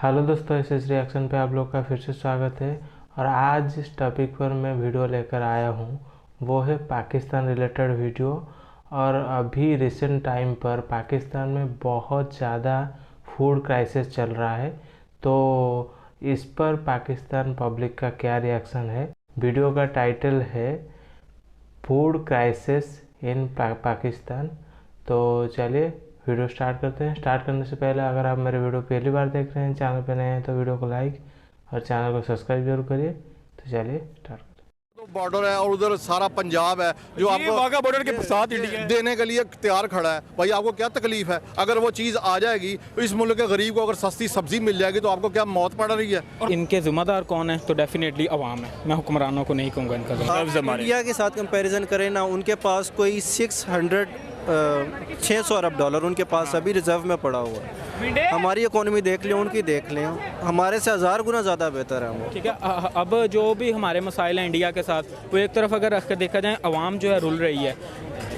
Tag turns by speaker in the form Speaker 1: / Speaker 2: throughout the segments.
Speaker 1: Hello दोस्तों, इस reaction पे आप लोग का फिर से स्वागत है। और आज जिस टॉपिक पर मैं वीडियो लेकर आया हूँ वो है पाकिस्तान रिलेटेड वीडियो। और अभी रिसेंट टाइम पर पाकिस्तान में बहुत ज़्यादा फूड क्राइसिस चल रहा है, तो इस पर पाकिस्तान पब्लिक का क्या रिएक्शन है। वीडियो का टाइटल है फूड क्राइसिस इन पाकिस्तान। तो चलिए वीडियो स्टार्ट करते हैं। स्टार्ट करने से पहले अगर आप मेरे वीडियो पहली बार देख रहे हैं, चैनल पे नए हैं, तो वीडियो को लाइक और चैनल को सब्सक्राइब जरूर करिए। तो चलिए स्टार्ट करते हैं।
Speaker 2: तो बॉर्डर है और उधर सारा पंजाब है जो आपको
Speaker 3: वाघा बॉर्डर के साथ इंडिया
Speaker 2: देने के लिए तैयार खड़ा है। भाई आपको क्या तकलीफ है? अगर वो चीज़ आ जाएगी तो इस मुल्क के गरीब को अगर सस्ती सब्जी मिल जाएगी तो आपको क्या मौत पड़ रही है?
Speaker 4: इनके जिम्मेदार कौन है? तो डेफिनेटली अवाम है। मैं हुक्मरानों को नहीं कहूँगा इनका जिम्मेदार।
Speaker 5: इंडिया के साथ कंपैरिजन करें ना, उनके पास कोई 600 अरब डॉलर उनके पास अभी रिजर्व में पड़ा हुआ है। हमारी इकोनॉमी देख लें, उनकी देख लें, हमारे से 1000 गुना ज़्यादा बेहतर है वो।
Speaker 4: ठीक है, अब जो भी हमारे मसाइल हैं इंडिया के साथ, वो एक तरफ अगर रख कर देखा जाए, अवाम जो है रुल रही है,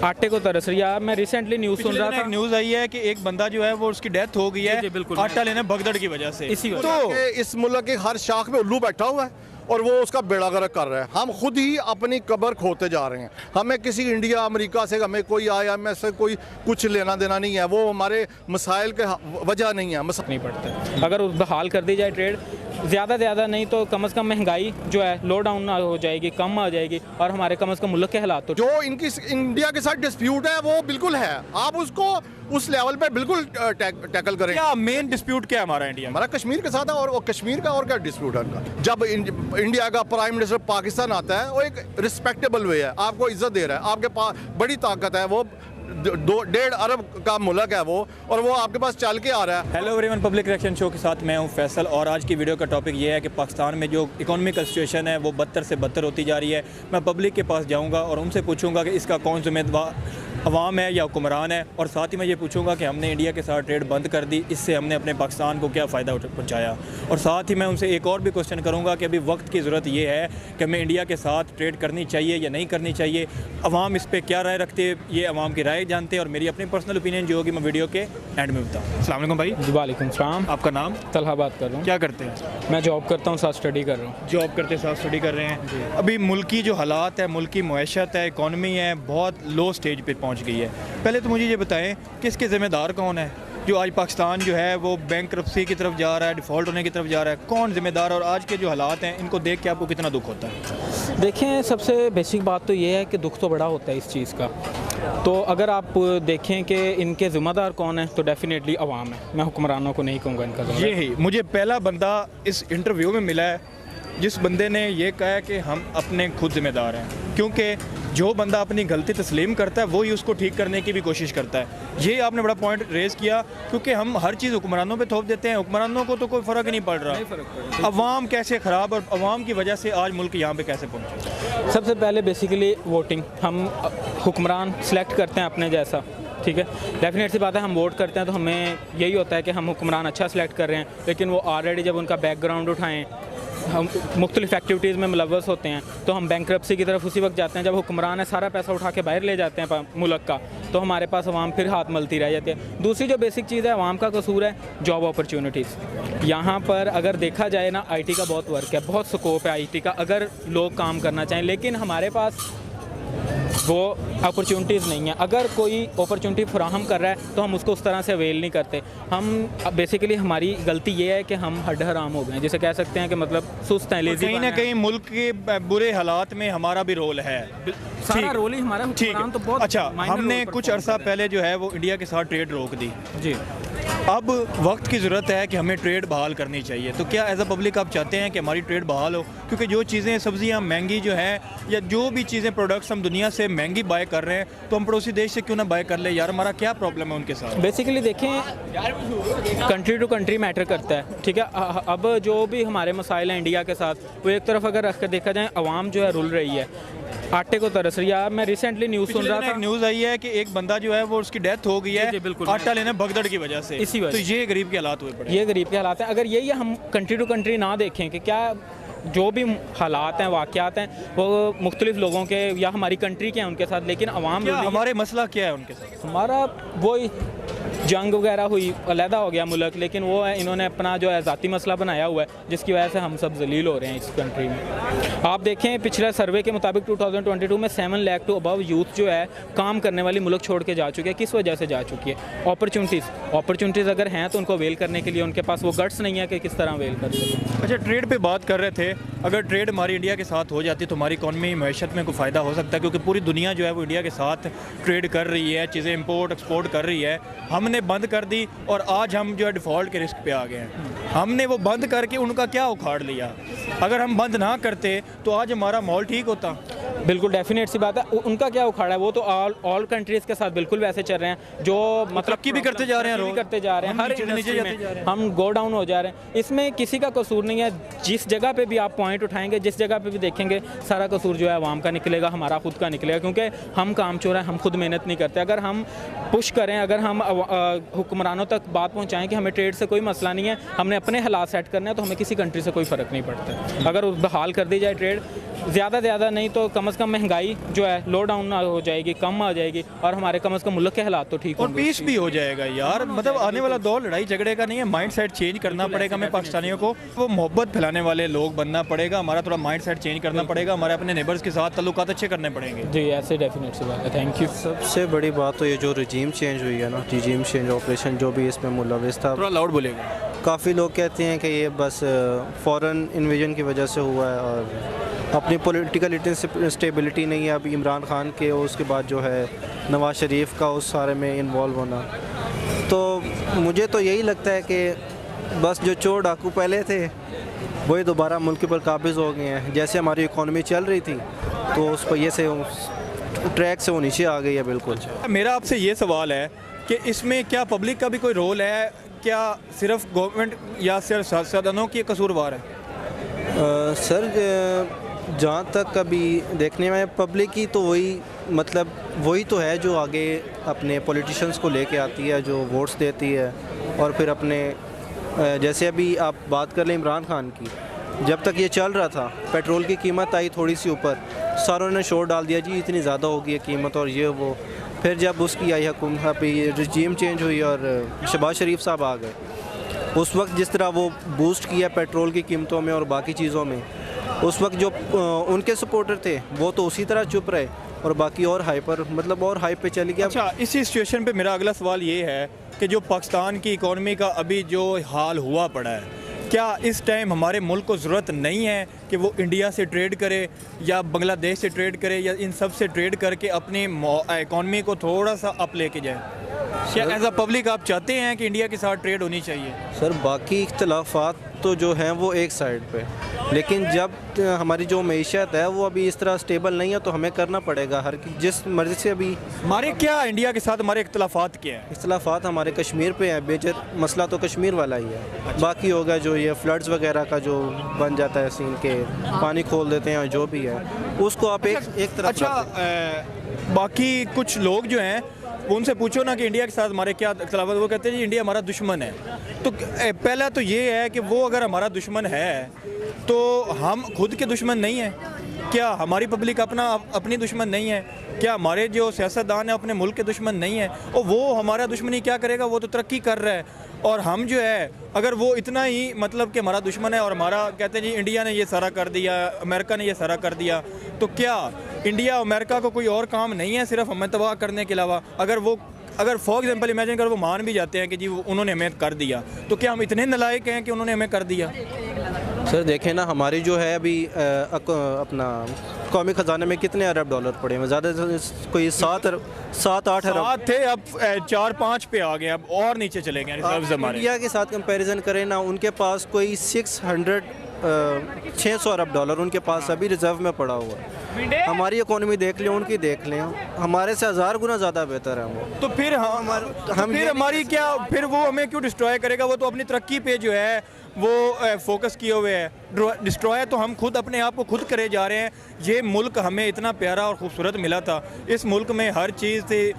Speaker 4: आटे को तरस रही है। मैं रिसेंटली न्यूज़ सुन रहा था,
Speaker 3: न्यूज़ आई है कि एक बंदा जो है वो उसकी डेथ हो गई है
Speaker 4: बिल्कुल
Speaker 3: आटा लेने भगदड़ की वजह से।
Speaker 4: इसी
Speaker 2: तो इस मुल्क के हर शाख में उल्लू बैठा हुआ है और वो उसका बेड़ा गर्क कर रहा है। हम खुद ही अपनी कब्र खोते जा रहे हैं। हमें किसी इंडिया अमेरिका से, हमें कोई IMF से कोई कुछ लेना देना नहीं है। वो हमारे मसाइल के वजह नहीं है।
Speaker 4: नहीं पड़ता। अगर बहाल कर दी जाए ट्रेड, ज़्यादा नहीं तो कम से कम महंगाई जो है लो डाउन हो जाएगी, कम आ जाएगी, और हमारे कम से कम मुल्क के हालात तो
Speaker 2: जो इनकी इंडिया के साथ डिस्प्यूट है वो बिल्कुल है। आप उसको उस लेवल पे बिल्कुल टैकल करें।
Speaker 3: क्या मेन डिस्प्यूट क्या है हमारा इंडिया में?
Speaker 2: हमारा कश्मीर के साथ है और वो कश्मीर का और क्या डिस्प्यूट है उनका। जब इंडिया का प्राइम मिनिस्टर पाकिस्तान आता है, वो एक रिस्पेक्टेबल वे है, आपको इज्जत दे रहा है, आपके पास बड़ी ताकत है, वो 1.5 अरब का मुल्क है वो, और वो आपके पास चल के आ रहा है।
Speaker 3: Hello everyone, public reaction show के साथ मैं हूं फैसल, और आज की वीडियो का टॉपिक ये है कि पाकिस्तान में जो इकोनॉमिकल सिचुएशन है वो बदतर से बदतर होती जा रही है। मैं पब्लिक के पास जाऊंगा और उनसे पूछूंगा कि इसका कौन जिम्मेदार, अवाम है या हुक्मरान है। और साथ ही मैं ये पूछूंगा कि हमने इंडिया के साथ ट्रेड बंद कर दी, इससे हमने अपने पाकिस्तान को क्या फ़ायदा पहुंचाया। और साथ ही मैं उनसे एक और भी क्वेश्चन करूंगा कि अभी वक्त की ज़रूरत ये है कि हमें इंडिया के साथ ट्रेड करनी चाहिए या नहीं करनी चाहिए। अवाम इस पर क्या राय रखते हैं, ये अवाम की राय जानते हैं, और मेरी अपनी पर्सनल ओपिनियन जो होगी मैं वीडियो के एंड में बताऊँ। अस्सलाम वालेकुम भाई।
Speaker 4: वालेकुम सलाम।
Speaker 3: आपका नाम?
Speaker 4: तलहा बात कर रहा हूँ।
Speaker 3: क्या करते हैं?
Speaker 4: मैं जॉब करता हूँ, साथ स्टडी कर रहा हूँ।
Speaker 3: जॉब करते साथ स्टडी कर रहे हैं। अभी मुल्क की जो हालात है, मुल्क की मईशत है, इकॉनमी है, बहुत लो स्टेज पे पहुंच गई है। पहले तो मुझे ये बताएं कि इसके ज़िम्मेदार कौन है? जो आज पाकिस्तान जो है वो बैंकरप्सी की तरफ जा रहा है, डिफ़ॉल्ट होने की तरफ जा रहा है, कौन ज़िम्मेदार? और आज के जो हालात हैं इनको देख के आपको कितना दुख होता है?
Speaker 4: देखें, सबसे बेसिक बात तो ये है कि दुख तो बड़ा होता है इस चीज़ का। तो अगर आप देखें कि इनके ज़िम्मेदार कौन है, तो डेफिनेटली अवाम है। मैं हुक्मरानों को नहीं कहूँगा इनका जिम्मेदार।
Speaker 3: यही मुझे पहला बंदा इस इंटरव्यू में मिला है जिस बंदे ने ये कहा है कि हम अपने खुद ज़िम्मेदार हैं, क्योंकि जो बंदा अपनी गलती तस्लीम करता है वही उसको ठीक करने की भी कोशिश करता है। ये आपने बड़ा पॉइंट रेज़ किया, क्योंकि हम हर चीज़ हुक्मरानों पे थोप देते हैं। हुक्मरानों को तो कोई फ़र्क ही नहीं पड़ रहा। अवाम कैसे ख़राब, और अवाम की वजह से आज मुल्क यहाँ पे कैसे पहुँचे?
Speaker 4: सबसे पहले बेसिकली वोटिंग। हम हुक्मरान सेलेक्ट करते हैं अपने जैसा, ठीक है। डेफिनेट सी बात है, हम वोट करते हैं तो हमें यही होता है कि हम हुक्मरान अच्छा सेलेक्ट कर रहे हैं, लेकिन वो ऑलरेडी जब उनका बैकग्राउंड उठाएँ, हम मुख्तलिफ एक्टिविटीज़ में मुलव्वस होते हैं, तो हम बैंकरप्सी की तरफ उसी वक्त जाते हैं जब हुक्मरान है सारा पैसा उठा के बाहर ले जाते हैं मुल्क का, तो हमारे पास अवाम फिर हाथ मलती रह जाती है। दूसरी जो बेसिक चीज़ है, अवाम का कसूर है जॉब अपॉर्चुनिटीज़। यहाँ पर अगर देखा जाए ना, IT का बहुत वर्क है, बहुत स्कोप है IT का, अगर लोग काम करना चाहें, लेकिन हमारे पास वो अपॉर्चुनिटीज़ नहीं है। अगर कोई अपॉर्चुनिटी फराहम कर रहा है तो हम उसको उस तरह से अवेल नहीं करते। हम बेसिकली हमारी गलती ये है कि हम हड्ड हराम हो गए हैं, जिसे कह सकते हैं कि मतलब सुस्त हैं, लेज़ी।
Speaker 3: कहीं ना कहीं मुल्क के बुरे हालात में हमारा भी रोल है।
Speaker 4: सारा रोल ही हमारा।
Speaker 3: ठीक है,
Speaker 4: तो बहुत
Speaker 3: अच्छा, हमने कुछ अरसा पहले जो है वो इंडिया के साथ ट्रेड रोक दी
Speaker 4: जी।
Speaker 3: अब वक्त की ज़रूरत है कि हमें ट्रेड बहाल करनी चाहिए। तो क्या एज अ पब्लिक आप चाहते हैं कि हमारी ट्रेड बहाल हो? क्योंकि जो चीज़ें, सब्जियां महंगी जो है, या जो भी चीज़ें, प्रोडक्ट्स हम दुनिया से महंगी बाय कर रहे हैं, तो हम पड़ोसी देश से क्यों ना बाय कर ले यार? हमारा क्या प्रॉब्लम है उनके साथ?
Speaker 4: बेसिकली देखें, कंट्री टू कंट्री मैटर करता है, ठीक है। अब जो भी हमारे मसाइल हैं इंडिया के साथ, वो एक तरफ अगर रख कर देखा जाए, अवाम जो है रुल रही है, आटे को तरस रही है। मैं रिसेंटली न्यूज़ सुन रहा था,
Speaker 3: न्यूज़ आई है कि एक बंदा जो है वो उसकी डेथ हो गई है
Speaker 4: बिल्कुल
Speaker 3: आटा लेने भगदड़ की वजह से।
Speaker 4: इसी वजह
Speaker 3: तो ये गरीब के हालात हुए पड़े।
Speaker 4: ये गरीब के हालात हैं। अगर यही हम कंट्री टू कंट्री ना देखें कि क्या जो भी हालात हैं, वाक़यात हैं, वो मुख्तलिफ लोगों के या हमारी कंट्री के हैं उनके साथ, लेकिन अवाम,
Speaker 3: हमारे मसला क्या है उनके साथ?
Speaker 4: हमारा वही जंग वगैरह हुई, अलहदा हो गया मुल्क, लेकिन वो है इन्होंने अपना जो है ज़ाती मसला बनाया हुआ है, जिसकी वजह से हम सब जलील हो रहे हैं इस कंट्री में। आप देखें पिछले सर्वे के मुताबिक 2022 में 7 लाख टू अबव यूथ जो है काम करने वाली मुल्क छोड़ के जा चुके हैं। किस वजह से जा चुकी है? अपॉर्चुनिटीज़ अगर हैं तो उनको अवेल करने के लिए उनके पास वो गट्स नहीं है कि किस तरह अवेल कर सकें।
Speaker 3: अच्छा, ट्रेड पे बात कर रहे थे। अगर ट्रेड हमारी इंडिया के साथ हो जाती तो हमारी इकॉनमी मैशत में कोई फ़ायदा हो सकता है, क्योंकि पूरी दुनिया जो है वो इंडिया के साथ ट्रेड कर रही है, चीज़ें इंपोर्ट एक्सपोर्ट कर रही है। हमने बंद कर दी और आज हम जो है डिफ़ॉल्ट के रिस्क पे आ गए हैं। हमने वो बंद करके उनका क्या उखाड़ लिया। अगर हम बंद ना करते तो आज हमारा माहौल ठीक होता।
Speaker 4: बिल्कुल डेफिनेट सी बात है। उनका क्या उखाड़ा है? वो तो ऑल कंट्रीज़ के साथ बिल्कुल वैसे चल रहे हैं जो मतलब
Speaker 3: तरक्की भी करते जा रहे हैं,
Speaker 4: करते जा रहे हैं, हर इंडस्ट्री में हम गो डाउन हो जा रहे हैं। इसमें किसी का कसूर नहीं है। जिस जगह पे भी आप पॉइंट उठाएंगे, जिस जगह पे भी देखेंगे, सारा कसूर जो है आवाम का निकलेगा, हमारा खुद का निकलेगा, क्योंकि हम काम चोर हैं, हम खुद मेहनत नहीं करते। अगर हम पुश करें, अगर हम हुक्मरानों तक बात पहुँचाएँ कि हमें ट्रेड से कोई मसला नहीं है, हमने अपने हालात सेट करने हैं, तो हमें किसी कंट्री से कोई फ़र्क नहीं पड़ता। अगर बहाल कर दी जाए ट्रेड, ज़्यादा नहीं तो कम से कम महंगाई जो है लो डाउन हो जाएगी, कम आ जाएगी, और हमारे कम से कम मुल्क के हालात तो ठीक
Speaker 3: और
Speaker 4: होंगे।
Speaker 3: पीस भी हो जाएगा यार। मतलब आने वाला दौर लड़ाई झगड़े का नहीं है, माइंड सेट चेंज करना पड़ेगा हमें पाकिस्तानियों को। वो मोहब्बत फैलाने वाले लोग बनना पड़ेगा, हमारा थोड़ा माइंड सेट चेंज करना पड़ेगा, हमारे अपने नेबर्स के साथ ताल्लुकात अच्छे करने पड़ेंगे।
Speaker 4: जी, ऐसे डेफिनेट सी बात है। Thank you.
Speaker 5: सबसे बड़ी बात तो ये जो रजीम चेंज हुई है ना, रजीम चेंज ऑपरेशन जो भी इसमें मुलविस था,
Speaker 3: थोड़ा लाउड बोलेगा।
Speaker 5: काफ़ी लोग कहते हैं कि ये बस फॉरेन इन्वेजन की वजह से हुआ है और अपनी पॉलिटिकल स्टेबिलिटी नहीं है। अभी इमरान खान के उसके बाद जो है नवाज शरीफ का उस सारे में इन्वॉल्व होना, तो मुझे तो यही लगता है कि बस जो चोर डाकू पहले थे वही दोबारा मुल्क के ऊपर काबिज़ हो गए हैं। जैसे हमारी इकॉनमी चल रही थी तो उस पहिए से ट्रैक से वो नीचे आ गई है बिल्कुल।
Speaker 3: मेरा आपसे ये सवाल है कि इसमें क्या पब्लिक का भी कोई रोल है? क्या सिर्फ गवर्नमेंट या सिर्फ सियासतदानों की कसूरवार है?
Speaker 5: सर जहाँ तक अभी देखने में पब्लिक की तो वही तो है जो आगे अपने पॉलिटिशियंस को लेके आती है, जो वोट्स देती है, और फिर अपने जैसे अभी आप बात कर लें इमरान खान की, जब तक ये चल रहा था पेट्रोल की कीमत आई थोड़ी सी ऊपर, सारों ने शोर डाल दिया जी इतनी ज़्यादा होगी है कीमत और ये वो। फिर जब उसकी आई हुकूमत, अभी रजीम चेंज हुई और शहबाज शरीफ साहब आ गए, उस वक्त जिस तरह वो बूस्ट किया पेट्रोल की कीमतों में और बाकी चीज़ों में, उस वक्त जो उनके सपोर्टर थे वो तो उसी तरह चुप रहे और बाकी और हाई पे चली गया।
Speaker 3: अच्छा, इसी सिचुएशन पे मेरा अगला सवाल ये है कि जो पाकिस्तान की इकॉनमी का अभी जो हाल हुआ पड़ा है, क्या इस टाइम हमारे मुल्क को ज़रूरत नहीं है कि वो इंडिया से ट्रेड करे या बांग्लादेश से ट्रेड करे या इन सब से ट्रेड करके अपनी इकॉनमी को थोड़ा सा अप लेके जाए? क्या एज अ पब्लिक आप चाहते हैं कि इंडिया के साथ ट्रेड होनी चाहिए?
Speaker 5: सर बाकी इख्तलाफात तो जो हैं वो एक साइड पे, लेकिन जब हमारी जो मईशत है वो अभी इस तरह स्टेबल नहीं है तो हमें करना पड़ेगा हर जिस मर्ज़ी से। अभी
Speaker 3: हमारे क्या इंडिया के साथ हमारे इख्तलाफात क्या हैं?
Speaker 5: इख्तलाफात हमारे कश्मीर पे है, मेजर मसला तो कश्मीर वाला ही है। बाकी होगा जो ये फ्लड्स वगैरह का जो बन जाता है सीन के, पानी खोल देते हैं जो भी है उसको आप एक तरफ।
Speaker 3: अच्छा, बाकी कुछ लोग जो हैं वो उनसे पूछो ना कि इंडिया के साथ हमारे क्या इख्तलाफ, वो कहते हैं जी इंडिया हमारा दुश्मन है। तो पहला तो ये है कि वो अगर हमारा दुश्मन है तो हम खुद के दुश्मन नहीं हैं क्या? हमारी पब्लिक अपनी दुश्मन नहीं है क्या? हमारे जो सियासतदान हैं अपने मुल्क के दुश्मन नहीं है? और वो हमारा दुश्मनी क्या करेगा? वो तो तरक्की कर रहा है। और हम जो है अगर वो इतना ही मतलब कि हमारा दुश्मन है और हमारा कहते हैं जी इंडिया ने ये सारा कर दिया, अमेरिका ने ये सारा कर दिया, तो क्या इंडिया अमेरिका को कोई और काम नहीं है सिर्फ हमें तबाह करने के अलावा? अगर फॉर एग्जांपल इमेजिन कर वो मान भी जाते हैं कि जी उन्होंने हमें कर दिया, तो क्या हम इतने नालायक हैं कि उन्होंने हमें कर दिया?
Speaker 5: सर देखें ना, हमारी जो है अभी अपना कौमी ख़जाने में कितने अरब डॉलर पड़े हैं? ज़्यादा कोई 7-8 अरब
Speaker 3: थे, अब 4-5 पे आ गए, अब और नीचे चले गए रिजर्व्स हमारे।
Speaker 5: इंडिया के साथ कंपैरिजन करें ना, उनके पास कोई 600 अरब डॉलर उनके पास अभी रिजर्व में पड़ा हुआ है। हमारी इकोनॉमी देख लें, उनकी देख लें, हमारे से 1000 गुना ज़्यादा बेहतर है वो।
Speaker 3: तो फिर हमारी क्या, फिर वो हमें क्यों डिस्ट्रॉय करेगा? वो तो अपनी तरक्की पे जो है वो फोकस किए हुए है। डिस्ट्रॉय तो हम खुद अपने आप को खुद करे जा रहे हैं। ये मुल्क हमें इतना प्यारा और ख़ूबसूरत मिला था, इस मुल्क में हर चीज़ थी,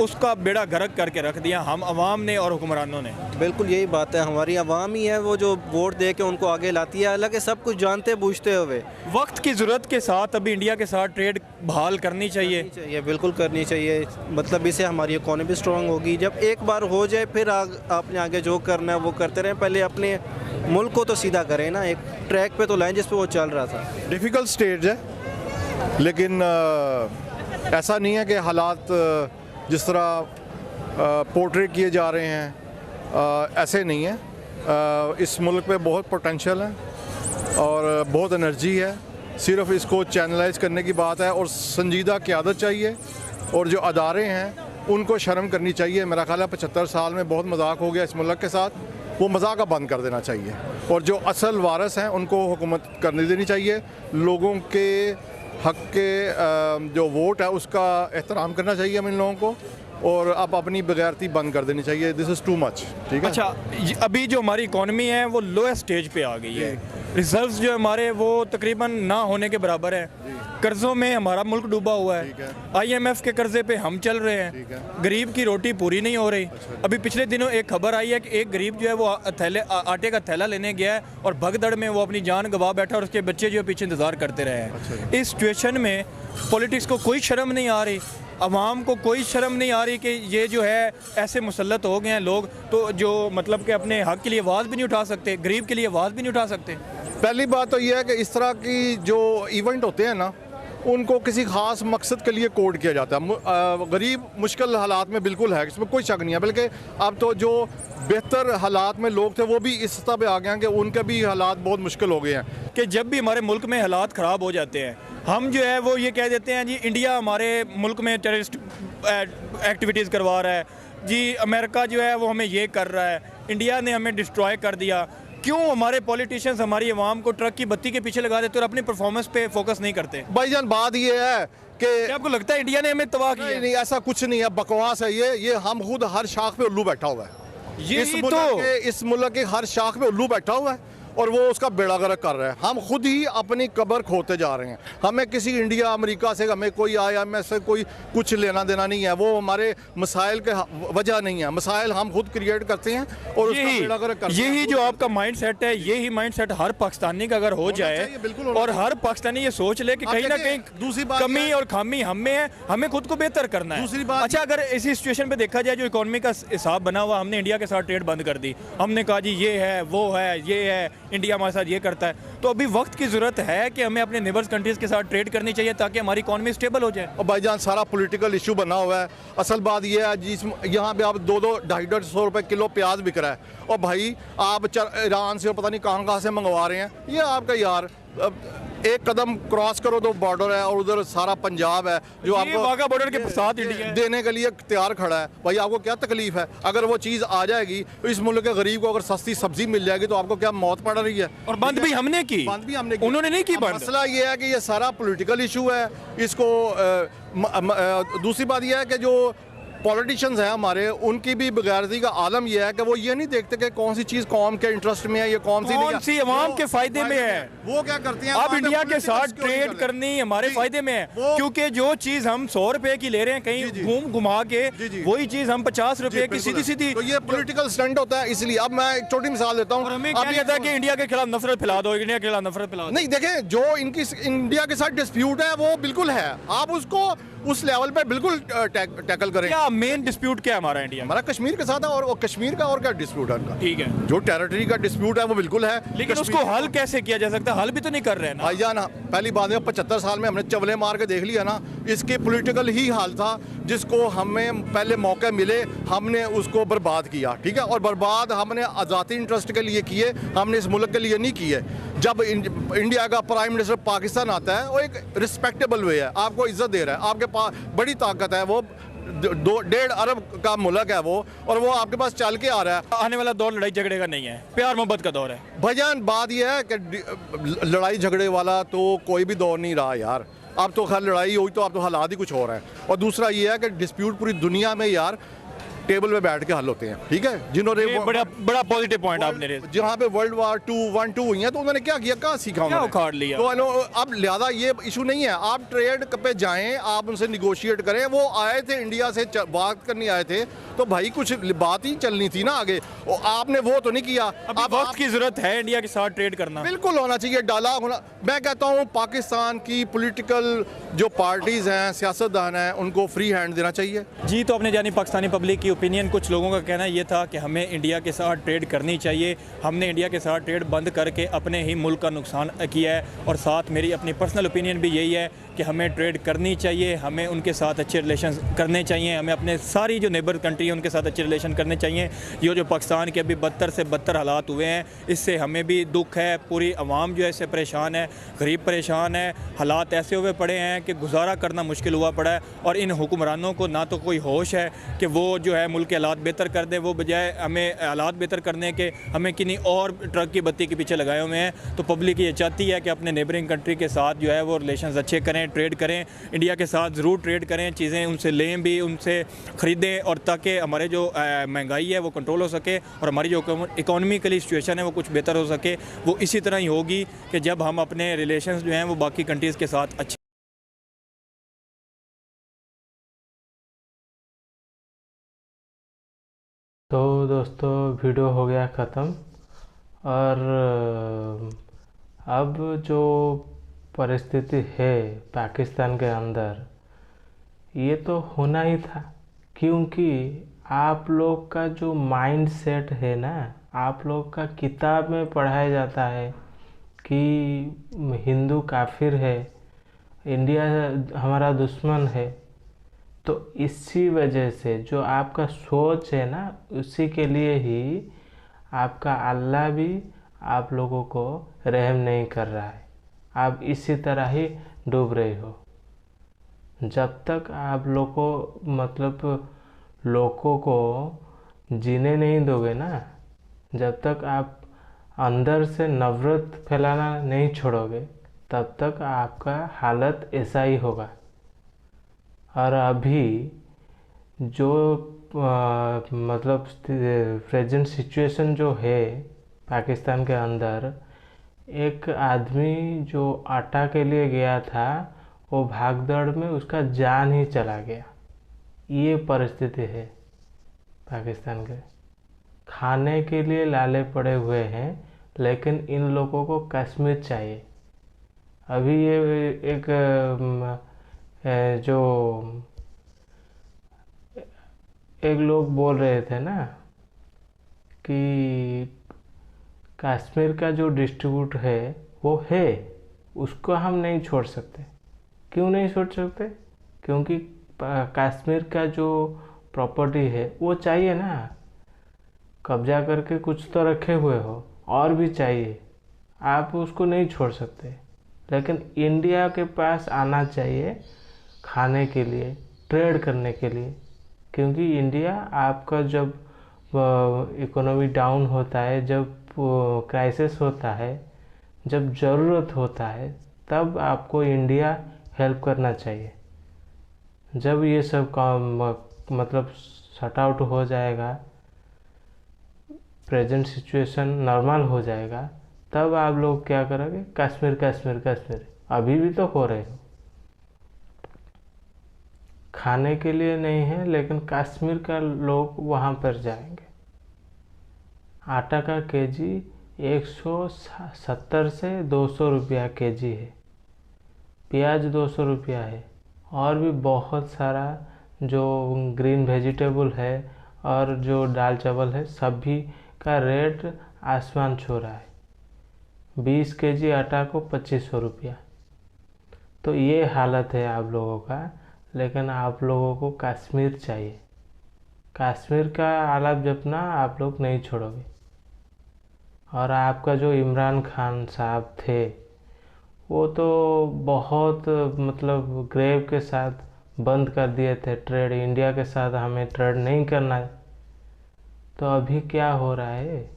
Speaker 3: उसका बेड़ा गर्क करके रख दिया हम अवाम ने और हुक्मरानों ने।
Speaker 5: बिल्कुल यही बात है, हमारी अवाम ही है वो जो वोट दे के उनको आगे लाती है, हालांकि सब कुछ जानते बूझते हुए।
Speaker 3: वक्त की ज़रूरत के साथ अभी इंडिया के साथ ट्रेड बहाल करनी चाहिए?
Speaker 5: चाहिए, बिल्कुल करनी चाहिए। मतलब इससे हमारी इकोनॉमी स्ट्रांग होगी। जब एक बार हो जाए फिर आपने आगे जो करना है वो करते रहें। पहले अपने मुल्क को तो सीधा करें ना, एक ट्रैक पे तो लाएं जिस पे वो चल रहा था।
Speaker 2: डिफ़िकल्ट स्टेज है, लेकिन ऐसा नहीं है कि हालात जिस तरह पोर्ट्रे किए जा रहे हैं ऐसे नहीं है। इस मुल्क पे बहुत पोटेंशियल है और बहुत एनर्जी है। सिर्फ इसको चैनलाइज करने की बात है और संजीदा क़यादत चाहिए। और जो अदारे हैं उनको शर्म करनी चाहिए। मेरा ख्याल है 75 साल में बहुत मजाक हो गया इस मुल्क के साथ, वो मजाक का बंद कर देना चाहिए। और जो असल वारिस हैं उनको हुकूमत करने देनी चाहिए। लोगों के हक के जो वोट है उसका एहतराम करना चाहिए हम इन लोगों को, और अब अपनी बेगैरती बंद कर देनी चाहिए। This is too much. ठीक है।
Speaker 3: अच्छा, अभी जो हमारी इकॉनमी है वो लोएस्ट स्टेज पे आ गई है। रिजर्व्स जो हमारे वो तकरीबन ना होने के बराबर है। कर्ज़ों में हमारा मुल्क डूबा हुआ है। IMF के कर्जे पे हम चल रहे हैं। गरीब की रोटी पूरी नहीं हो रही। अभी पिछले दिनों एक खबर आई है कि एक गरीब जो है वो आटे का थैला लेने गया है और भगदड़ में वो अपनी जान गंवा बैठा और उसके बच्चे जो पीछे इंतज़ार करते रहे हैं। इस सिचुएशन में पॉलिटिक्स को कोई शर्म नहीं आ रही, अवाम को कोई शर्म नहीं आ रही कि ये जो है ऐसे मुसल्लत हो गए हैं लोग, तो जो मतलब कि अपने हक के लिए आवाज़ भी नहीं उठा सकते, गरीब के लिए आवाज़ भी नहीं उठा सकते।
Speaker 2: पहली बात तो यह है कि इस तरह की जो इवेंट होते हैं ना, उनको किसी ख़ास मकसद के लिए कोड किया जाता है। गरीब मुश्किल हालात में बिल्कुल है, इसमें कोई शक नहीं है। बल्कि अब तो जो बेहतर हालात में लोग थे वो भी इस सतह पे आ गए हैं कि उनके भी हालात बहुत मुश्किल हो गए हैं।
Speaker 3: कि जब भी हमारे मुल्क में हालात ख़राब हो जाते हैं, हम जो है वो ये कह देते हैं जी इंडिया हमारे मुल्क में टेररिस्ट एक्टिविटीज़ करवा रहा है, जी अमेरिका जो है वो हमें ये कर रहा है, इंडिया ने हमें डिस्ट्रॉय कर दिया। क्यों हमारे पॉलिटिशियंस हमारी आवाम को ट्रक की बत्ती के पीछे लगा देते और अपनी परफॉर्मेंस पे फोकस नहीं करते?
Speaker 2: भाईजान बात ये है कि
Speaker 3: क्या आपको लगता है इंडिया ने हमें तबाह किया?
Speaker 2: नहीं, ऐसा कुछ नहीं है, बकवास है ये हम खुद हर शाख पे उल्लू बैठा हुआ है। इस मुल्क के हर शाख पे उल्लू बैठा हुआ है और वो उसका बेड़ा गर्क कर रहा है। हम खुद ही अपनी कब्र खोते जा रहे हैं। हमें किसी इंडिया अमेरिका से, हमें कोई IMF से कोई कुछ लेना देना नहीं है। वो हमारे मसाइल के वजह नहीं है, मसाइल हम खुद क्रिएट करते हैं और उसका बेड़ा गर्क करते हैं।
Speaker 3: यही जो आपका माइंड सेट है, यही माइंड सेट हर पाकिस्तानी का अगर हो जाए और हर पाकिस्तानी ये सोच ले कि कहीं ना कहीं दूसरी कमी और खामी हमें है, हमें खुद को बेहतर करना है। दूसरी बात, अच्छा अगर इसी सिचुएशन पे देखा जाए, जो इकोनॉमी का हिसाब बना हुआ, हमने इंडिया के साथ ट्रेड बंद कर दी, हमने कहा जी ये है वो है ये है, इंडिया हमारे साथ ये करता है, तो अभी वक्त की ज़रूरत है कि हमें अपने नेबर्स कंट्रीज़ के साथ ट्रेड करनी चाहिए ताकि हमारी इकॉनमी स्टेबल हो जाए।
Speaker 2: और भाईजान सारा पॉलिटिकल इशू बना हुआ है। असल बात ये है जिस यहाँ पे आप 200-250 रुपये किलो प्याज बिक रहा है और भाई आप ईरान से पता नहीं कहाँ से मंगवा रहे हैं। ये आपका यार एक कदम क्रॉस करो तो बॉर्डर है और उधर सारा पंजाब है जो आपको
Speaker 3: वाघा बॉर्डर के साथ इंडिया
Speaker 2: देने के लिए तैयार खड़ा है। भाई आपको क्या तकलीफ है? अगर वो चीज़ आ जाएगी तो इस मुल्क के गरीब को अगर सस्ती सब्जी मिल जाएगी तो आपको क्या मौत पड़ रही है?
Speaker 3: और बंद भी हमने की, उन्होंने नहीं की बंद।
Speaker 2: मसला ये है कि ये सारा पॉलिटिकल इशू है। इसको दूसरी बात यह है कि जो पॉलिटिशियंस हैं हमारे, उनकी भी बेगैरती का आलम यह है कि वो ये नहीं देखते कि कौन सी चीज़ कौम के इंटरेस्ट में है, ये कौन सी
Speaker 3: अवाम के फायदे में है।
Speaker 2: वो क्या करते हैं,
Speaker 3: अब इंडिया के साथ ट्रेड करनी हमारे फायदे में है, क्योंकि जो चीज़ हम 100 रुपए की ले रहे हैं कहीं घुमा के, वही चीज़ हम 50 रुपए की सीधी
Speaker 2: तो ये पॉलिटिकल स्टंट होता है। इसलिए अब मैं एक छोटी मिसाल देता हूँ।
Speaker 3: हमें क्या कहता है कि इंडिया के खिलाफ नफरत फैला दो, इंडिया के खिलाफ नफरत फैला दो।
Speaker 2: नहीं, देखें जो इनकी इंडिया के साथ डिस्प्यूट है वो बिल्कुल है, आप उसको उस लेवल पे बिल्कुल टैकल करें।
Speaker 3: क्या मेन डिस्प्यूट क्या है हमारा इंडिया?
Speaker 2: हमारा कश्मीर के साथ है और कश्मीर का और क्या डिस्प्यूट है उनका?
Speaker 3: ठीक है,
Speaker 2: जो टेरिटरी का डिस्प्यूट है वो बिल्कुल है,
Speaker 3: लेकिन उसको हल कैसे किया जा सकता है? हल भी तो नहीं कर रहे हैं ना
Speaker 2: भाईजान। पहली बात है 75 साल में हमने चवले मार के देख लिया ना, इसके पॉलिटिकल ही हाल था जिसको हमें पहले मौके मिले हमने उसको बर्बाद किया। ठीक है, और बर्बाद हमने आज़ादी इंटरेस्ट के लिए किए, हमने इस मुल्क के लिए नहीं किए। जब इंडिया का प्राइम मिनिस्टर पाकिस्तान आता है वो एक रिस्पेक्टेबल वे है, आपको इज्जत दे रहा है, आपके पास बड़ी ताकत है, वो 1.5 अरब का मुल्क है वो, और वो आपके पास चल के आ रहा है।
Speaker 3: आने वाला दौर लड़ाई झगड़े का नहीं है, प्यार मोहब्बत का दौर है।
Speaker 2: भाईजान बात यह है कि लड़ाई झगड़े वाला तो कोई भी दौर नहीं रहा यार। अब तो खैर लड़ाई हुई तो अब तो हालात ही कुछ हो रहे हैं। और दूसरा ये है कि डिस्प्यूट पूरी दुनिया में यार टेबल पे बैठ के हल होते हैं, ठीक है। जिन्होंने
Speaker 3: ये बड़ा बड़ा पॉजिटिव पॉइंट आपने raise किया।
Speaker 2: जहाँ पे वर्ल्ड वार 2 1 2 हुई है तो उन्होंने क्या किया, कहाँ सीखा
Speaker 3: क्या
Speaker 2: उन्होंने,
Speaker 3: उखाड़ लिया।
Speaker 2: तो अब लिहाजा ये इशू नहीं है। आप ट्रेड पे जाएं, आप उनसे निगोशिएट करें। वो आए थे इंडिया से बात करने आए थे, तो भाई कुछ बात ही चलनी थी ना आगे, और आपने वो तो नहीं किया।
Speaker 3: अब वक्त की जरूरत है इंडिया के साथ ट्रेड करना,
Speaker 2: बिल्कुल होना चाहिए, डायलॉग होना। मैं कहता हूँ पाकिस्तान की पॉलिटिकल जो पार्टीज हैं, सियासतदान हैं, उनको फ्री हैंड देना चाहिए।
Speaker 3: जी। तो आपने जानी पाकिस्तानी पब्लिक की ओपिनियन। कुछ लोगों का कहना ये था कि हमें इंडिया के साथ ट्रेड करनी चाहिए, हमने इंडिया के साथ ट्रेड बंद करके अपने ही मुल्क का नुकसान किया है, और साथ मेरी अपनी पर्सनल ओपिनियन भी यही है कि हमें ट्रेड करनी चाहिए, हमें उनके साथ अच्छे रिलेशन करने चाहिए, हमें अपने सारी जो नेबर कंट्री है उनके साथ अच्छे रिलेशन करने चाहिए। ये जो पाकिस्तान के अभी बदतर से बदतर हालात हुए हैं, इससे हमें भी दुख है, पूरी आवाम जो है इससे परेशान है, गरीब परेशान है, हालात ऐसे हुए पड़े हैं कि गुजारा करना मुश्किल हुआ पड़ा है। और इन हुक्मरानों को ना तो कोई होश है कि वो जो है मुल्क के हालात बेहतर कर दे, वो बजाय हमें हालात बेहतर करने के हमें किन्हीं और ट्रक की बत्ती के पीछे लगाए हुए हैं। तो पब्लिक ये चाहती है कि अपने नेबरिंग कंट्री के साथ जो है वो रिलेशन अच्छे करें, ट्रेड करें, इंडिया के साथ ज़रूर ट्रेड करें, चीज़ें उनसे लें भी, उनसे ख़रीदें, और ताकि हमारे जो महंगाई है वो कंट्रोल हो सके और हमारी जो इकोनॉमिकली सिचुएशन है वो कुछ बेहतर हो सके। वो इसी तरह ही होगी कि जब हम अपने रिलेशंस जो हैं वो बाकी कंट्रीज़ के साथ अच्छे।
Speaker 1: तो दोस्तों वीडियो हो गया ख़त्म, और अब जो परिस्थिति है पाकिस्तान के अंदर, ये तो होना ही था, क्योंकि आप लोग का जो माइंड सेट है ना, आप लोग का किताब में पढ़ाया जाता है कि हिंदू काफिर है, इंडिया हमारा दुश्मन है। तो इसी वजह से जो आपका सोच है ना, उसी के लिए ही आपका अल्लाह भी आप लोगों को रहम नहीं कर रहा है। आप इसी तरह ही डूब रहे हो। जब तक आप लोगों को जीने नहीं दोगे ना, जब तक आप अंदर से नफरत फैलाना नहीं छोड़ोगे, तब तक आपका हालत ऐसा ही होगा। और अभी जो प्रेजेंट सिचुएशन जो है पाकिस्तान के अंदर, एक आदमी जो आटा के लिए गया था, वो भागदौड़ में उसका जान ही चला गया। ये परिस्थिति है पाकिस्तान के। खाने के लिए लाले पड़े हुए हैं, लेकिन इन लोगों को कश्मीर चाहिए। अभी ये एक जो एक लोग बोल रहे थे ना कि कश्मीर का जो डिस्ट्रीब्यूट है वो है, उसको हम नहीं छोड़ सकते। क्यों नहीं छोड़ सकते? क्योंकि कश्मीर का जो प्रॉपर्टी है वो चाहिए ना, कब्जा करके कुछ तो रखे हुए हो, और भी चाहिए, आप उसको नहीं छोड़ सकते। लेकिन इंडिया के पास आना चाहिए खाने के लिए, ट्रेड करने के लिए, क्योंकि इंडिया आपका जब इकोनॉमी डाउन होता है, जब क्राइसिस होता है, जब ज़रूरत होता है, तब आपको इंडिया हेल्प करना चाहिए। जब ये सब काम शट आउट हो जाएगा, प्रेजेंट सिचुएशन नॉर्मल हो जाएगा, तब आप लोग क्या करोगे? कश्मीर कश्मीर कश्मीर। अभी भी तो हो रहे हो। खाने के लिए नहीं है, लेकिन कश्मीर का लोग वहाँ पर जाएंगे। आटा का केजी 170 से 200 रुपया केजी है, प्याज 200 रुपया है, और भी बहुत सारा जो ग्रीन वेजिटेबल है और जो दाल चावल है, सभी का रेट आसमान छू रहा है। 20 केजी आटा को 2500 रुपया। तो ये हालत है आप लोगों का। लेकिन आप लोगों को कश्मीर चाहिए। कश्मीर का आलाप जपना आप लोग नहीं छोड़ोगे। और आपका जो इमरान खान साहब थे, वो तो बहुत ग्रेव के साथ बंद कर दिए थे ट्रेड। इंडिया के साथ हमें ट्रेड नहीं करना है। तो अभी क्या हो रहा है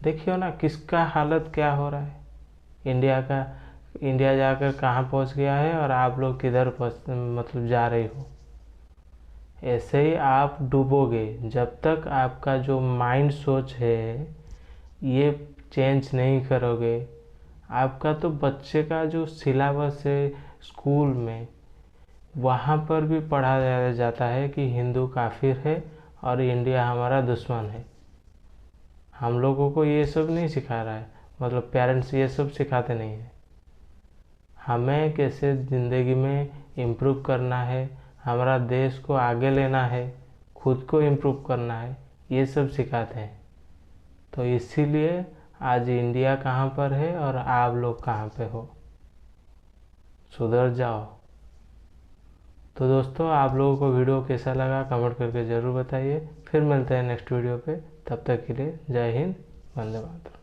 Speaker 1: देखियो ना, किसका हालत क्या हो रहा है। इंडिया जाकर कहाँ पहुँच गया है, और आप लोग किधर जा रहे हो। ऐसे ही आप डूबोगे जब तक आपका जो माइंड सोच है ये चेंज नहीं करोगे। आपका तो बच्चे का जो सिलेबस है स्कूल में, वहाँ पर भी पढ़ाया जाता है कि हिंदू काफिर है और इंडिया हमारा दुश्मन है। हम लोगों को ये सब नहीं सिखा रहा है, मतलब पेरेंट्स ये सब सिखाते नहीं हैं। हमें कैसे ज़िंदगी में इम्प्रूव करना है, हमारा देश को आगे लेना है, खुद को इम्प्रूव करना है, ये सब सिखाते हैं। तो इसीलिए आज इंडिया कहाँ पर है और आप लोग कहाँ पे हो, सुधर जाओ। तो दोस्तों, आप लोगों को वीडियो कैसा लगा कमेंट करके ज़रूर बताइए। फिर मिलते हैं नेक्स्ट वीडियो पे, तब तक के लिए जय हिंद, वंदे मातरम।